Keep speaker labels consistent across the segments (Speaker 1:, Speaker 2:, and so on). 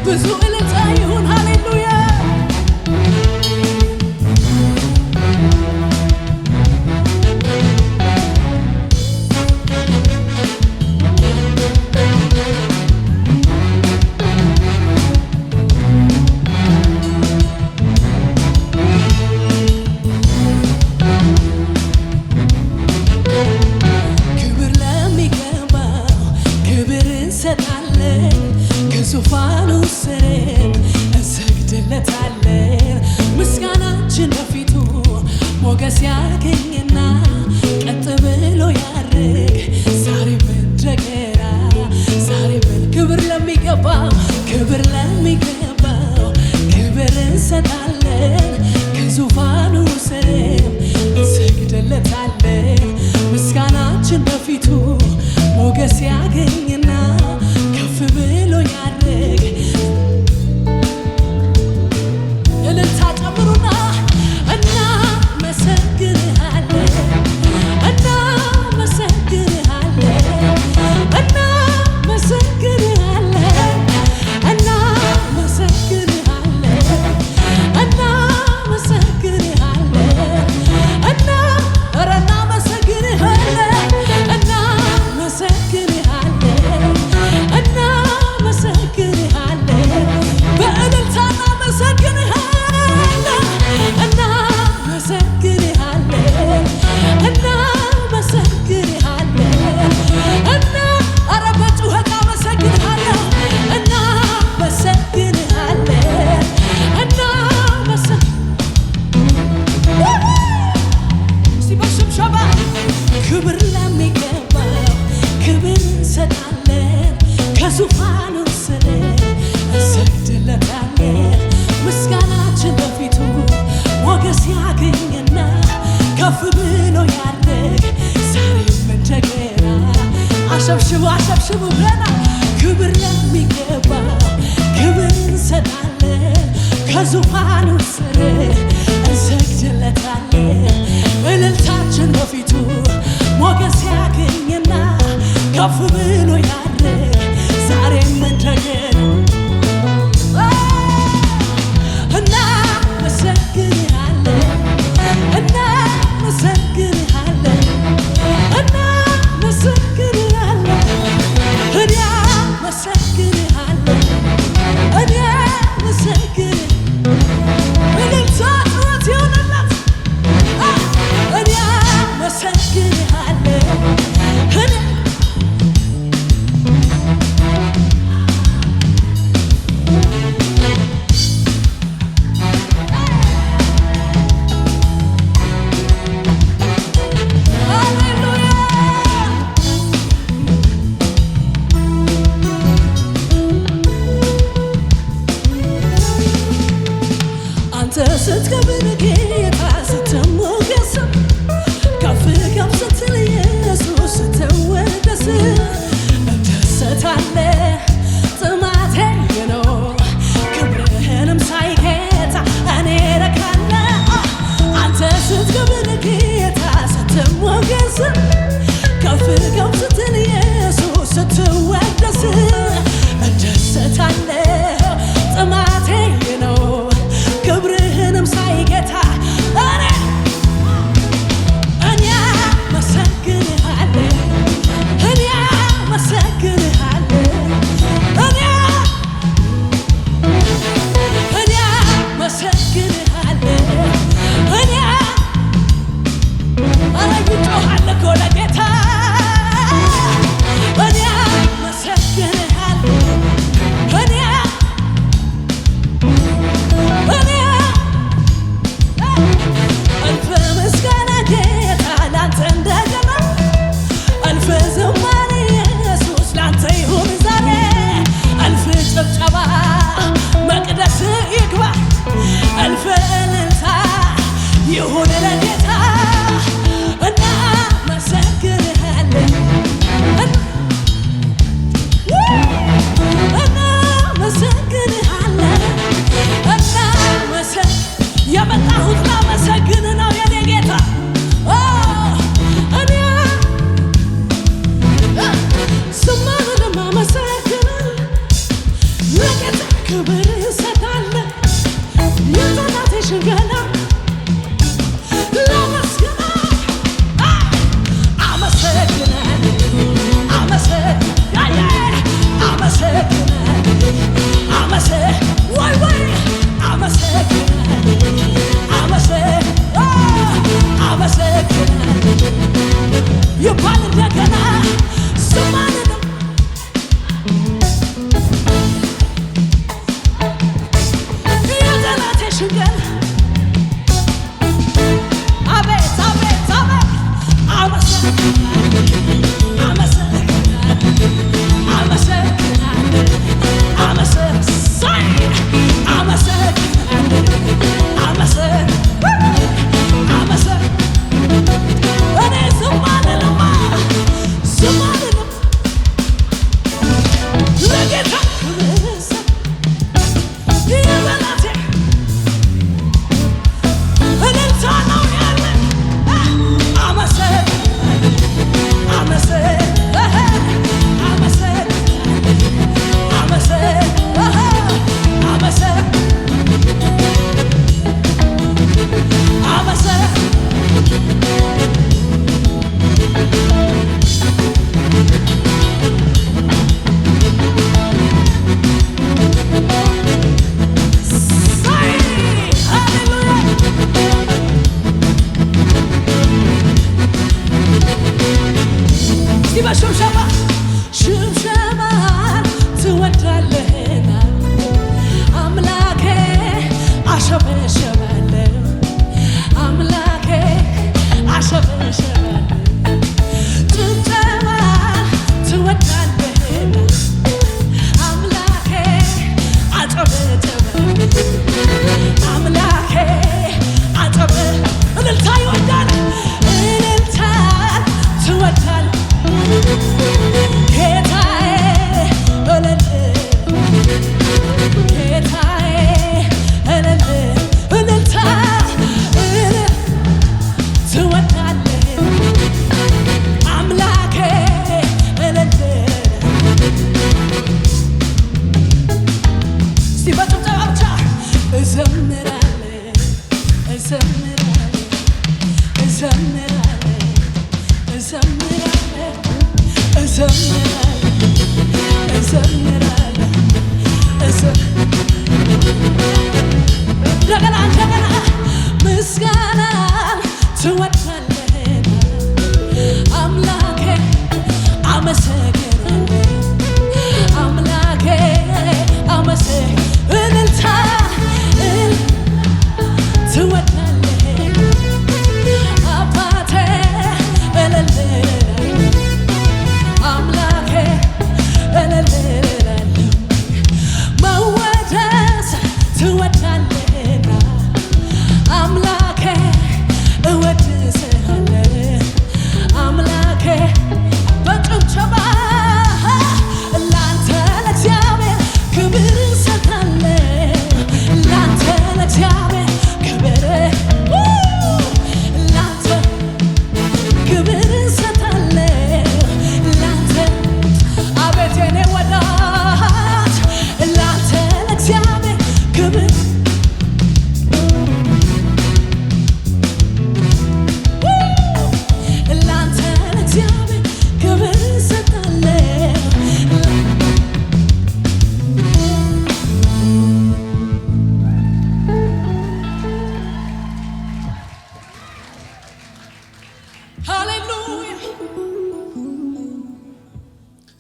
Speaker 1: ብዙ እልልታ ይሁን ሃሌሉያ ዙፋኑ ስር እንሰግድለታለን ምስጋናችን በፊቱ ሞገስ ያገኝና ቀጥ ብሎ ያርግ ዛሬም እንደገና ዛሬም ክብር ለሚገባው ክብር እንሰጣለን ከዙፋኑ ስር እንሰግድለታለን ምስጋናችን በፊቱ ሞገስ ያገኝና ከፍ ብሎ ያርግ እልልታ ጨምሩና እናመሰግንሃለን እናመሰግንሃለን እናመሰግንሃለን እናመሰግንሃለን እናመሰግንሃለን ኧረ እናመሰግንሃለን እናመሰግንሃለን በእልልታ እናመሰግንሃለን እናመሰግንሃለን እናመሰግንሃለን ኧረ በጩኸት እናመሰግንሃለን እናመሰግንሃለን እስቲ በሽብሸባ ክብር ለሚገባው ክብር እንሰጣለን ከዙፋኑ ስር እንሰግድለታለን ምስጋናችን በፊቱ ሞገስ ያገኝና ከፍ ብሎ ያርግ ዛሬም እንደገና አሸብሽቡ አሸብሽቡ ብለና ክብር ለሚገባው ክብር እንሰጣለን ከዙፋኑ ስር እንሰግድለታለን እልልታችን በፊቱ ሞገስ ያገኝና ከፍ ብሎ ያርግ ዛሬም እንደገና እናመሰግንሃለን እናመሰግንሃለን እናመሰግንሃለን እኔ አመሰግንሃለን እኔ አመሰግን እልልታ ጩኸት ይሁንለት እኔ አመሰግንሃለን ስትከብር ጌታ ስትሞገስ ከፍ ከፍ ስትል ኢየሱስ ስትወደስ እደሰታለሁ ጥማቴ ነው ክብርህንም ሳይ ጌታ እኔ እረካለሁ አንተ ስትከብር ጌታ ስትሞገስ ከፍ ከፍ ስትል ኢየሱስ ስትወደስ እደሰታለሁ ጥማቴ ነው ክብርህንም ሳይ ጌታ እኔ አመሰግንሃለሁ እኔ አመሰግንሃለሁ እኔ አመሰግንሃለሁ እኔ ኧረ ይጮኻል እኮ ለጌታ እኔ አመሰግንሃለሁ እኔ አልፈ ምስጋና ጌታ ላንተ እንደገና አልፈ ዝማሬ ኢየሱስ ላንተ ይሁን ዛሬ አልፈ ጭብጨባ መቅደስ ይግባ አልፈ እልልታ ይሁን ለጌታ እናመሰግንሃለን እናመሰግንሃለን የመጣሁት ላመሰግን ነው የኔ ጌታ እኔ ስምህን ማመሰግን ለጌታ ክብር እሰጣለሁ የጠላቴ ሽንገላ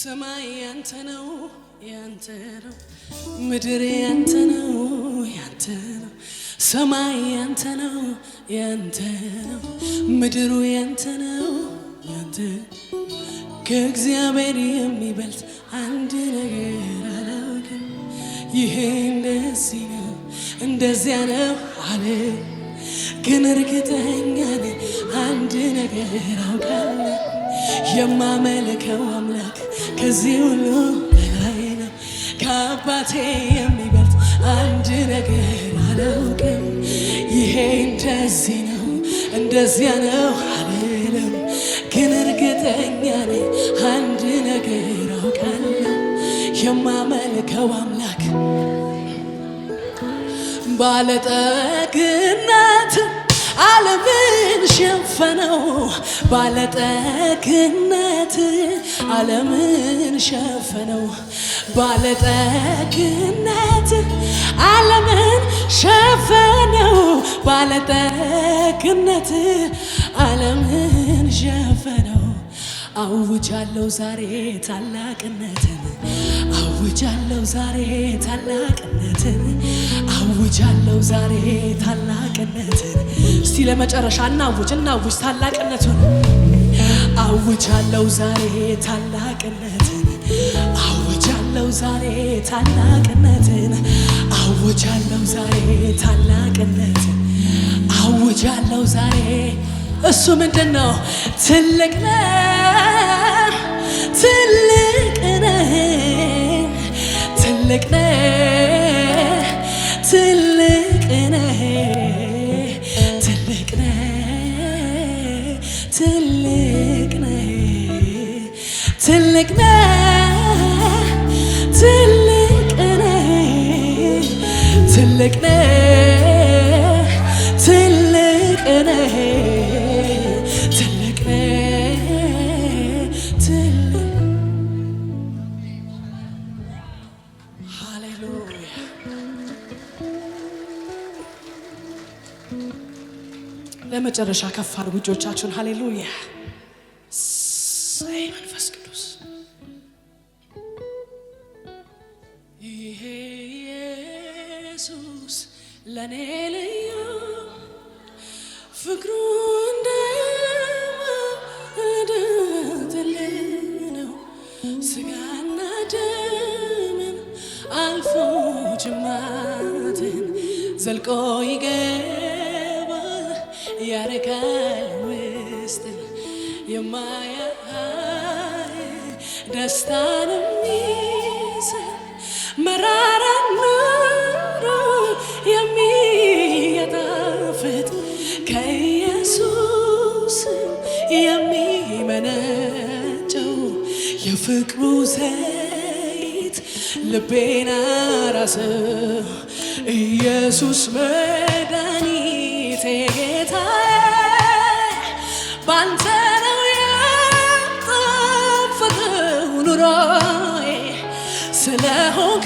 Speaker 2: ሰማይ ያንተ ነው ያንተ ነው ምድር ያንተ ነው ያንተ ነው ሰማይ ያንተ ነው ያንተ ነው ምድሩ ያንተ ነው ያንተ ከእግዚአብሔር የሚበልጥ አንድ ነገር አላውቅም። ይሄ እንደዚህ ነው እንደዚያ ነው አለ ግን እርግጠኛ ነኝ አንድ ነገር አውቃለሁ የማመልከው አምላክ ከዚህ ሁሉ በላይ ነው። ከአባቴ የሚበልጥ አንድ ነገር አላውቅም። ይሄ እንደዚህ ነው እንደዚያ ነው አልልም ግን እርግጠኛ ነኝ አንድ ነገር አውቃለሁ የማመልከው አምላክ ባለጠግነት ዓለምን ሸፈነው ባለጠግነት ዓለምን ሸፈነው ባለጠግነት ዓለምን ሸፈነው ባለጠግነት ዓለምን ሸፈነው አውጃለሁ ዛሬ ታላቅነትን አውጃለሁ ዛሬ ታላቅነትን አውጃለሁ ዛሬ ታላቅነትን እስቲ ለመጨረሻ እናውጅ ታላቅነቱን አውጃለሁ ዛሬ ታላቅነትን አውጃለሁ ዛሬ ታላቅነትን አውጃለሁ ዛሬ ታላቅነትን አውጃለሁ ዛሬ እሱ ምንድነው ትልቅ ነህ ትልቅ ነህ ትልቅ ነህ ትልቅ ነህ ትልቅ ነህ ትልቅ ነህ ትልቅ ነህ ትልቅ ነህ ትልቅ ነህ ትልቅ ነህ ትልቅ ነህ ትልቅ ሃሌሉያ ለመጨረሻ ከፍ አድርጉ እጆቻችሁን ሃሌሉያ ሳይ መንፈስ ቅዱስ ይሄ ኢየሱስ ለኔ ልዩ ፍቅሩ እንደማዕድን ነው ስጋና ደምን አልፎ ጅማትን ዘልቆ ይገባል ያረካል ውስጥን የማያይ ደስታን የሚሰጥ መራራ ኑሮ የሚያጣፍጥ ከኢየሱስ የሚመነጨው የፍቅሩ ዘይት ልቤን አራሰው ኢየሱስ መድኃኒቴ ጌታዬ ባንተ ነው የጣፈጠው ኑሮዬ ስለሆንክ